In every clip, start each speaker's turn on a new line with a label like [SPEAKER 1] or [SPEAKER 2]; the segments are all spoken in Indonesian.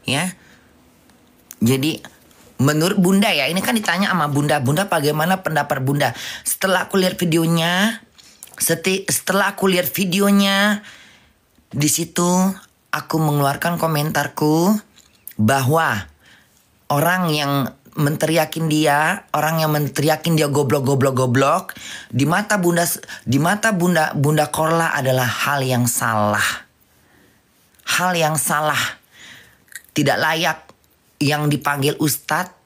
[SPEAKER 1] Ya. Jadi menurut Bunda ya, ini kan ditanya sama Bunda. Bunda bagaimana pendapat Bunda? Setelah aku lihat videonya, di situ aku mengeluarkan komentarku bahwa orang yang menteriakin dia goblok, di mata Bunda Korla adalah hal yang salah. Hal yang salah. Tidak layak yang dipanggil ustadz,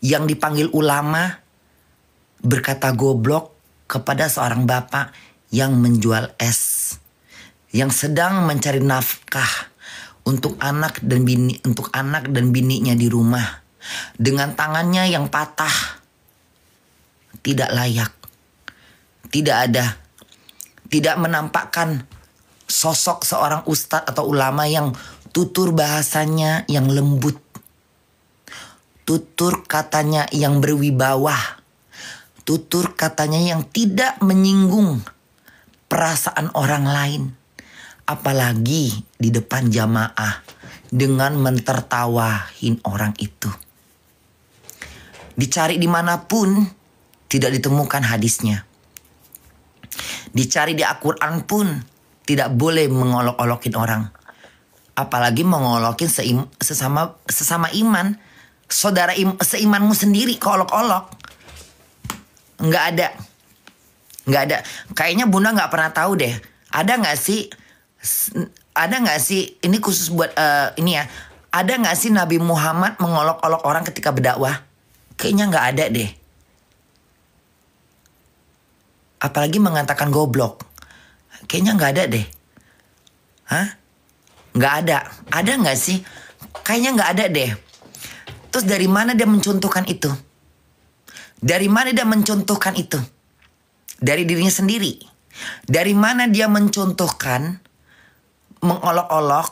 [SPEAKER 1] yang dipanggil ulama berkata goblok kepada seorang bapak yang menjual es, yang sedang mencari nafkah untuk anak dan bininya di rumah dengan tangannya yang patah. Tidak layak. Tidak menampakkan sosok seorang ustadz atau ulama yang tutur bahasanya yang lembut, tutur katanya yang berwibawa, tutur katanya yang tidak menyinggung perasaan orang lain. Apalagi di depan jamaah dengan mentertawahin orang itu. Dicari dimanapun tidak ditemukan hadisnya. Dicari di Al-Quran pun tidak boleh mengolok-olokin orang. Apalagi mengolokin sesama iman. Saudara seimanmu sendiri kolok-olok. Nggak ada. Kayaknya Bunda nggak pernah tahu deh. Ada nggak sih? Ini khusus buat ini ya. Ada nggak sih Nabi Muhammad mengolok-olok orang ketika berdakwah? Kayaknya nggak ada deh. Apalagi mengatakan goblok. Kayaknya nggak ada deh. Hah? Nggak ada. Ada nggak sih? Kayaknya nggak ada deh. Terus dari mana dia mencontohkan itu? Dari mana dia mencontohkan itu? Dari dirinya sendiri. Dari mana dia mencontohkan mengolok-olok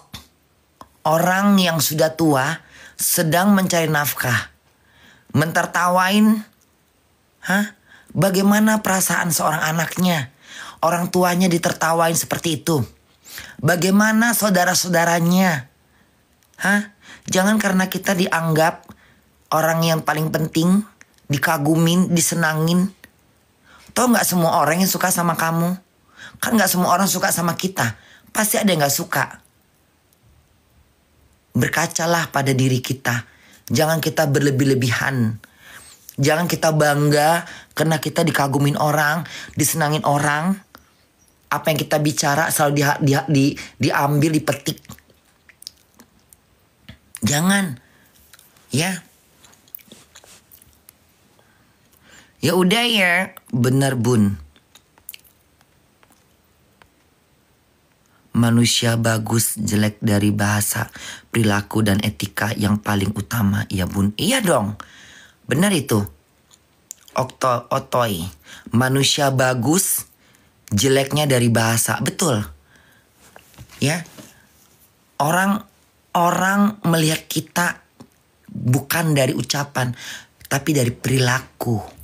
[SPEAKER 1] orang yang sudah tua sedang mencari nafkah, mentertawain, bagaimana perasaan seorang anaknya, orang tuanya ditertawain seperti itu. Bagaimana saudara-saudaranya? Jangan karena kita dianggap orang yang paling penting, dikagumin, disenangin. Tahu nggak semua orang yang suka sama kamu? Kan nggak semua orang suka sama kita. Pasti ada yang nggak suka. Berkacalah pada diri kita. Jangan kita berlebih-lebihan. Jangan kita bangga karena kita dikagumin orang, disenangin orang. Apa yang kita bicara selalu diambil, dipetik. Jangan. Ya. Ya udah ya, bener Bun. Manusia bagus jelek dari bahasa, perilaku dan etika yang paling utama ya Bun. Iya dong, benar itu. Otoy, manusia bagus jeleknya dari bahasa, betul. Ya, orang melihat kita bukan dari ucapan, tapi dari perilaku.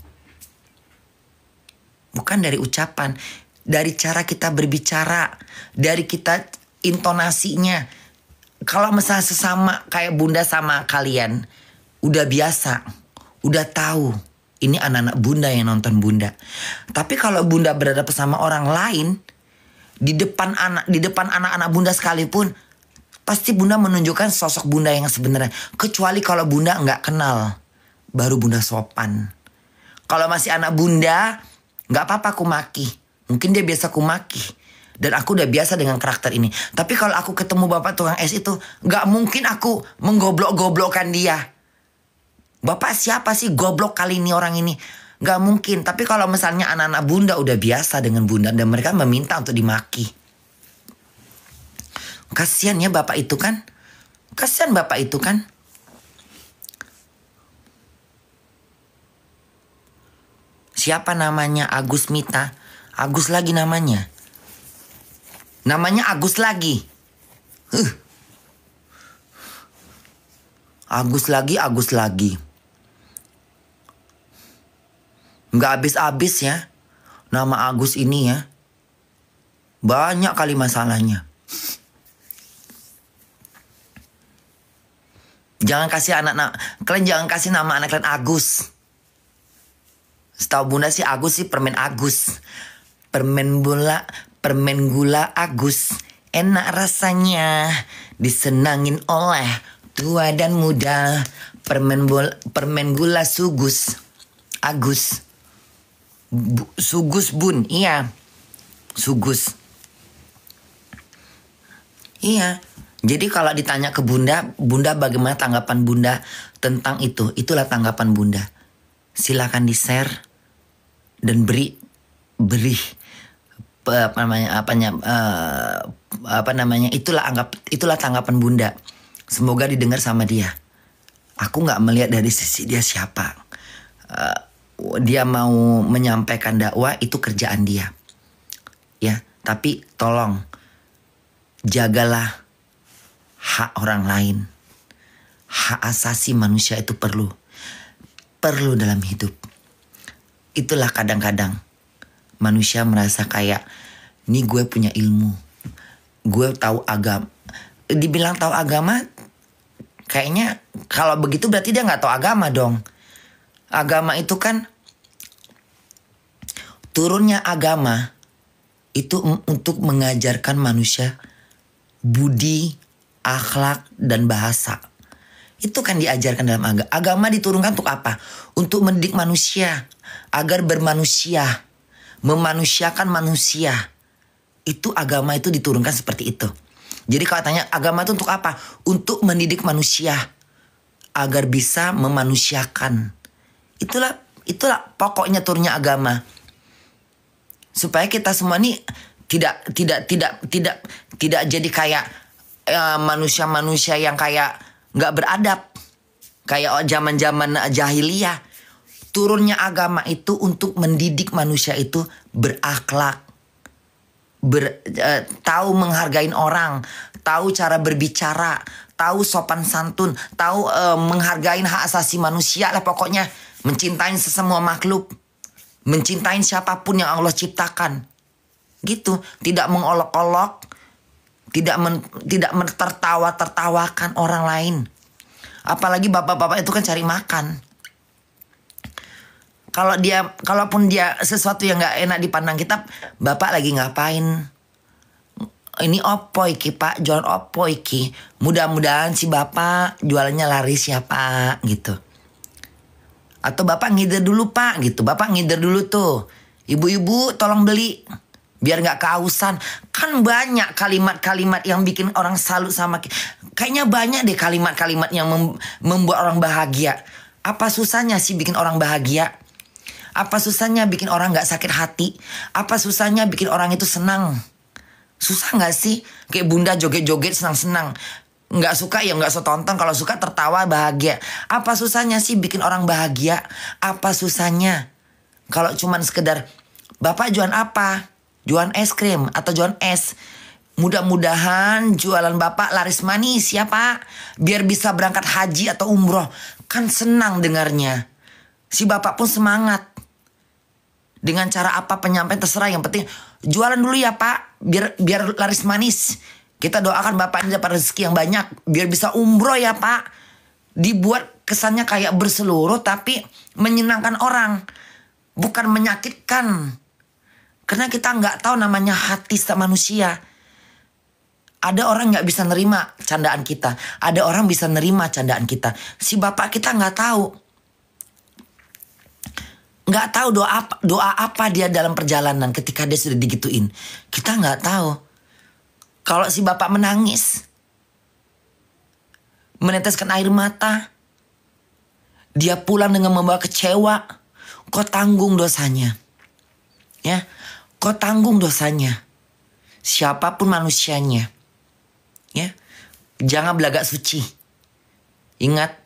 [SPEAKER 1] Bukan dari ucapan, dari cara kita berbicara, dari kita intonasinya. Kalau misalnya sesama kayak Bunda sama kalian, udah biasa, udah tahu ini anak-anak Bunda yang nonton Bunda. Tapi kalau Bunda berada bersama orang lain, di depan anak-anak Bunda sekalipun, pasti Bunda menunjukkan sosok Bunda yang sebenarnya. Kecuali kalau Bunda nggak kenal, baru Bunda sopan. Kalau masih anak Bunda, nggak apa-apa aku maki. Mungkin dia biasa aku maki. Dan aku udah biasa dengan karakter ini. Tapi kalau aku ketemu bapak tukang es itu, nggak mungkin aku menggoblok-goblokkan dia. Bapak siapa sih goblok kali ini orang ini? Nggak mungkin. Tapi kalau misalnya anak-anak Bunda udah biasa dengan Bunda. Dan mereka meminta untuk dimaki. Kasian ya bapak itu kan. Kasian bapak itu kan. Siapa namanya? Agus Mita. Agus lagi namanya. Namanya Agus lagi. Agus lagi. Nggak habis-habis ya. Nama Agus ini ya. Banyak kali masalahnya. Jangan kasih kalian jangan kasih nama anak kalian Agus. Setahu bunda sih Agus sih permen Agus. Permen gula Agus. Enak rasanya, disenangin oleh tua dan muda. Permen gula Sugus. Agus. Sugus bun, iya. Sugus. Iya. Jadi kalau ditanya ke bunda bagaimana tanggapan bunda tentang itu? Itulah tanggapan bunda. Silakan di-share dan beri itulah tanggapan bunda. Semoga didengar sama dia. Aku nggak melihat dari sisi dia siapa. Dia mau menyampaikan dakwah itu kerjaan dia. Ya, tapi tolong jagalah hak orang lain. Hak asasi manusia itu perlu dalam hidup. Itulah kadang-kadang manusia merasa kayak, nih gue punya ilmu, gue tahu agama. Dibilang tahu agama, kayaknya kalau begitu berarti dia nggak tahu agama dong. Agama itu kan, turunnya agama itu untuk mengajarkan manusia budi, akhlak, dan bahasa. Itu kan diajarkan dalam agama. Agama diturunkan untuk apa? Untuk mendidik manusia agar bermanusia, memanusiakan manusia. Itu agama itu diturunkan seperti itu. Jadi kalau tanya agama itu untuk apa? Untuk mendidik manusia agar bisa memanusiakan. Itulah pokoknya turunnya agama. Supaya kita semua nih tidak jadi kayak manusia-manusia yang kayak nggak beradab, kayak zaman-zaman jahiliyah. Turunnya agama itu untuk mendidik manusia itu berakhlak, tahu menghargai orang, tahu cara berbicara, tahu sopan santun, tahu menghargai hak asasi manusia lah pokoknya. Mencintai sesemua makhluk, mencintai siapapun yang Allah ciptakan. Gitu, tidak mengolok-olok, tidak tertawakan orang lain. Apalagi bapak-bapak itu kan cari makan. Kalaupun dia sesuatu yang nggak enak dipandang kita, bapak lagi ngapain? Ini opo iki pak, jualan opo iki. Mudah-mudahan si bapak jualannya laris ya pak, gitu. Atau bapak ngider dulu pak, gitu. Bapak ngider dulu tuh. Ibu-ibu tolong beli. Biar gak kehausan. Kan banyak kalimat-kalimat yang bikin orang salut sama kita. Kayaknya banyak deh kalimat-kalimat yang membuat orang bahagia. Apa susahnya sih bikin orang bahagia? Apa susahnya bikin orang gak sakit hati? Apa susahnya bikin orang itu senang? Susah gak sih? Kayak bunda joget-joget senang-senang. Gak suka ya gak usah tonton. Kalau suka tertawa bahagia. Apa susahnya sih bikin orang bahagia? Apa susahnya? Kalau cuman sekedar, bapak jualan apa? Jualan es krim atau jualan es. Mudah-mudahan jualan bapak laris manis ya pak. Biar bisa berangkat haji atau umroh. Kan senang dengarnya. Si bapak pun semangat. Dengan cara apa penyampaian terserah. Yang penting jualan dulu ya pak. Biar laris manis. Kita doakan bapak ini dapat rezeki yang banyak. Biar bisa umroh ya pak. Dibuat kesannya kayak berseluruh tapi menyenangkan orang. Bukan menyakitkan. Karena kita nggak tahu namanya hati manusia. Ada orang nggak bisa nerima candaan kita. Ada orang bisa nerima candaan kita. Si bapak kita nggak tahu. Nggak tahu doa apa dia dalam perjalanan ketika dia sudah digituin. Kita nggak tahu. Kalau si bapak menangis, meneteskan air mata, dia pulang dengan membawa kecewa, kau tanggung dosanya. Ya. Kau tanggung dosanya. Siapapun manusianya. Ya. Jangan belagak suci. Ingat,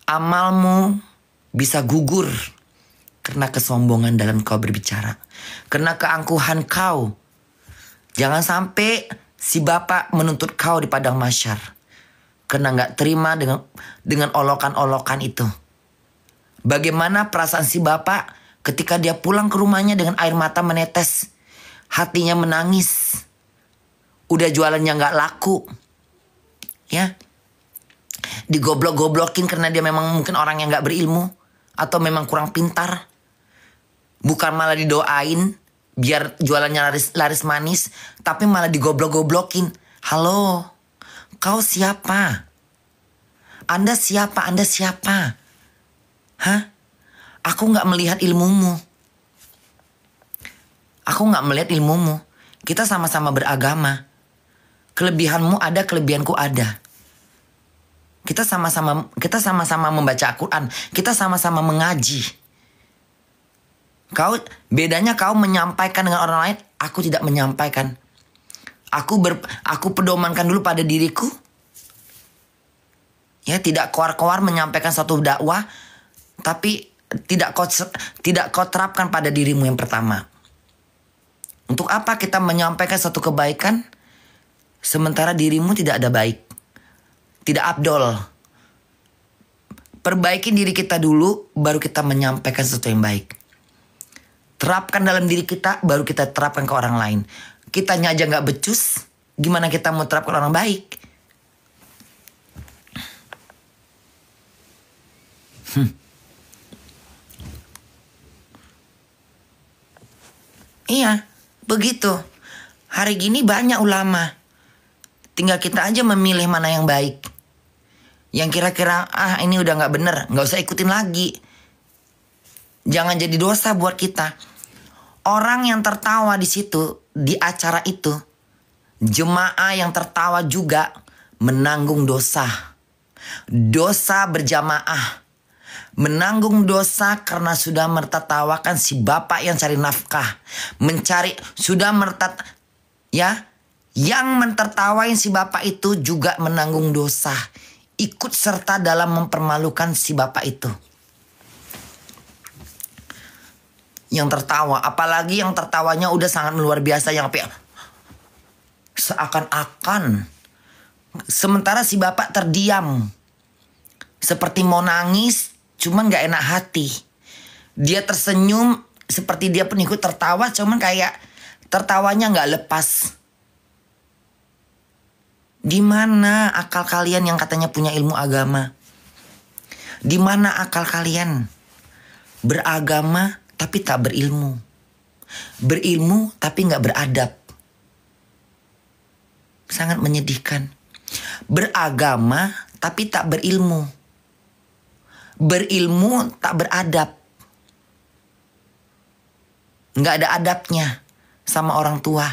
[SPEAKER 1] amalmu bisa gugur karena kesombongan dalam kau berbicara. Karena keangkuhan kau. Jangan sampai si bapak menuntut kau di padang mahsyar. Karena gak terima dengan olokan-olokan itu. Bagaimana perasaan si bapak ketika dia pulang ke rumahnya dengan air mata menetes. Hatinya menangis. Udah jualannya gak laku. Ya. digoblok-goblokin karena dia memang mungkin orang yang gak berilmu atau memang kurang pintar. Bukan malah didoain biar jualannya laris manis, tapi malah digoblok-goblokin. Halo, kau siapa? Anda siapa? Anda siapa? Hah? Aku gak melihat ilmumu. Aku gak melihat ilmumu. Kita sama-sama beragama. Kelebihanmu ada, kelebihanku ada. Kita sama-sama membaca Al-Quran. Kita sama-sama mengaji. Bedanya kau menyampaikan dengan orang lain, aku tidak menyampaikan. Aku pedomankan dulu pada diriku. Ya, tidak koar-koar menyampaikan satu dakwah, tapi tidak kau terapkan pada dirimu yang pertama. Untuk apa kita menyampaikan satu kebaikan sementara dirimu tidak ada baik, tidak abdol? Perbaikin diri kita dulu, baru kita menyampaikan sesuatu yang baik. Terapkan dalam diri kita, baru kita terapkan ke orang lain. Kitanya aja gak becus, gimana kita mau terapkan orang baik? Iya, begitu. Hari gini banyak ulama. Tinggal kita aja memilih mana yang baik. Yang kira-kira, ini udah gak bener, gak usah ikutin lagi. Jangan jadi dosa buat kita. Orang yang tertawa di situ, di acara itu, jemaah yang tertawa juga menanggung dosa. Dosa berjamaah. Menanggung dosa karena sudah menertawakan si bapak yang cari nafkah. Yang mentertawain si bapak itu juga menanggung dosa. Ikut serta dalam mempermalukan si bapak itu. Yang tertawa, apalagi yang tertawanya udah sangat luar biasa, yang seakan-akan. Sementara si bapak terdiam. Seperti mau nangis, cuman gak enak hati. Dia tersenyum seperti dia pun ikut tertawa, cuman kayak tertawanya gak lepas. Di mana akal kalian yang katanya punya ilmu agama? Di mana akal kalian? Beragama tapi tak berilmu. Berilmu tapi gak beradab. Sangat menyedihkan. Beragama tapi tak berilmu. Berilmu tak beradab. Gak ada adabnya sama orang tua.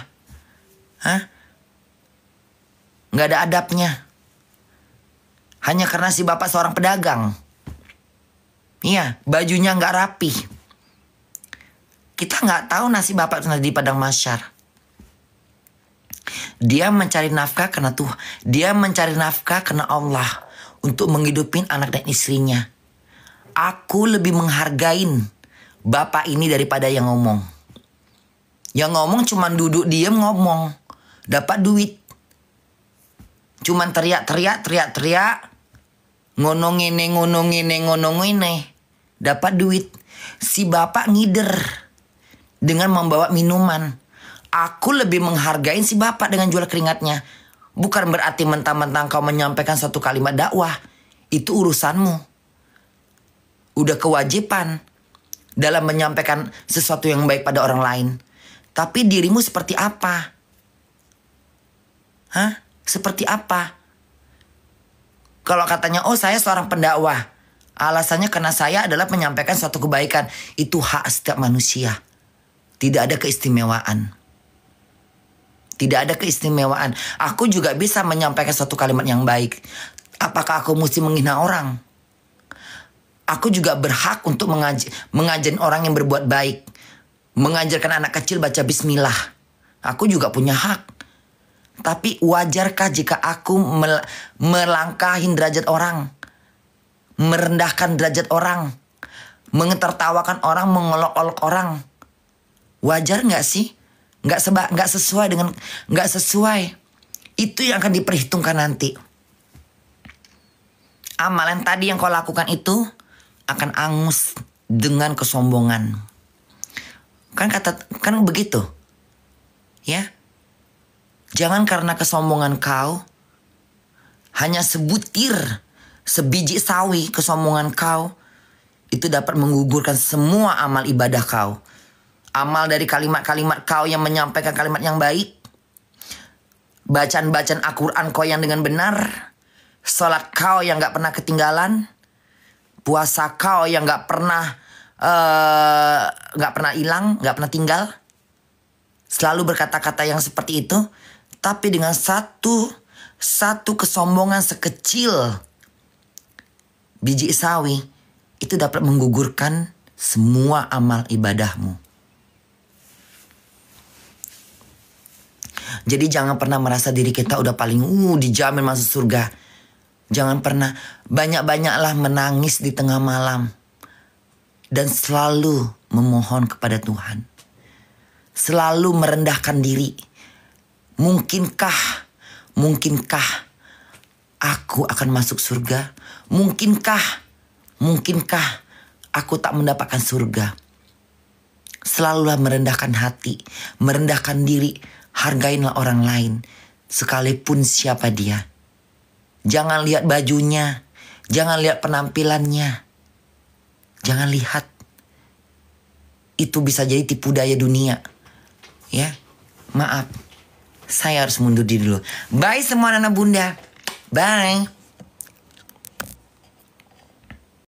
[SPEAKER 1] Gak ada adabnya. Hanya karena si bapak seorang pedagang. Iya, bajunya gak rapi. Kita gak tahu nasib bapak di padang mahsyar. Dia mencari nafkah karena Tuhan. Dia mencari nafkah karena Allah. Untuk menghidupin anak dan istrinya. Aku lebih menghargain bapak ini daripada yang ngomong. Yang ngomong cuman duduk diem ngomong. Dapat duit. Cuman teriak. Ngonong ini. Dapat duit. Si bapak ngider. Dengan membawa minuman. Aku lebih menghargain si bapak dengan jual keringatnya. Bukan berarti mentang-mentang kau menyampaikan satu kalimat dakwah. Itu urusanmu. Udah kewajiban dalam menyampaikan sesuatu yang baik pada orang lain. Tapi dirimu seperti apa? Seperti apa? Kalau katanya, saya seorang pendakwah. Alasannya karena saya adalah menyampaikan suatu kebaikan. Itu hak setiap manusia. Tidak ada keistimewaan. Tidak ada keistimewaan. Aku juga bisa menyampaikan suatu kalimat yang baik. Apakah aku mesti menghina orang? Aku juga berhak untuk mengajarin orang yang berbuat baik. Mengajarkan anak kecil baca bismillah. Aku juga punya hak. Tapi wajarkah jika aku melangkahin derajat orang? Merendahkan derajat orang? Mengetertawakan orang, mengolok-olok orang? Wajar gak sih? Gak sesuai. Itu yang akan diperhitungkan nanti. Amalan tadi yang kau lakukan itu akan angus dengan kesombongan. Kan begitu. Ya. Jangan karena kesombongan kau hanya sebutir sebiji sawi kesombongan kau itu dapat menggugurkan semua amal ibadah kau. Amal dari kalimat-kalimat kau yang menyampaikan kalimat yang baik. Bacaan-bacaan Al-Quran kau yang dengan benar. Salat kau yang gak pernah ketinggalan. Puasa kau yang gak pernah hilang, gak pernah tinggal. Selalu berkata-kata yang seperti itu. Tapi dengan satu kesombongan sekecil biji sawi, itu dapat menggugurkan semua amal ibadahmu. Jadi jangan pernah merasa diri kita udah paling dijamin masuk surga. Jangan pernah. Banyak-banyaklah menangis di tengah malam. Dan selalu memohon kepada Tuhan. Selalu merendahkan diri. Mungkinkah aku akan masuk surga? Mungkinkah aku tak mendapatkan surga? Selalulah merendahkan hati, merendahkan diri. Hargailah orang lain, sekalipun siapa dia. Jangan lihat bajunya, jangan lihat penampilannya. Jangan lihat. Itu bisa jadi tipu daya dunia. Ya, maaf. Saya harus mundur diri dulu. Bye semua anak bunda. Bye.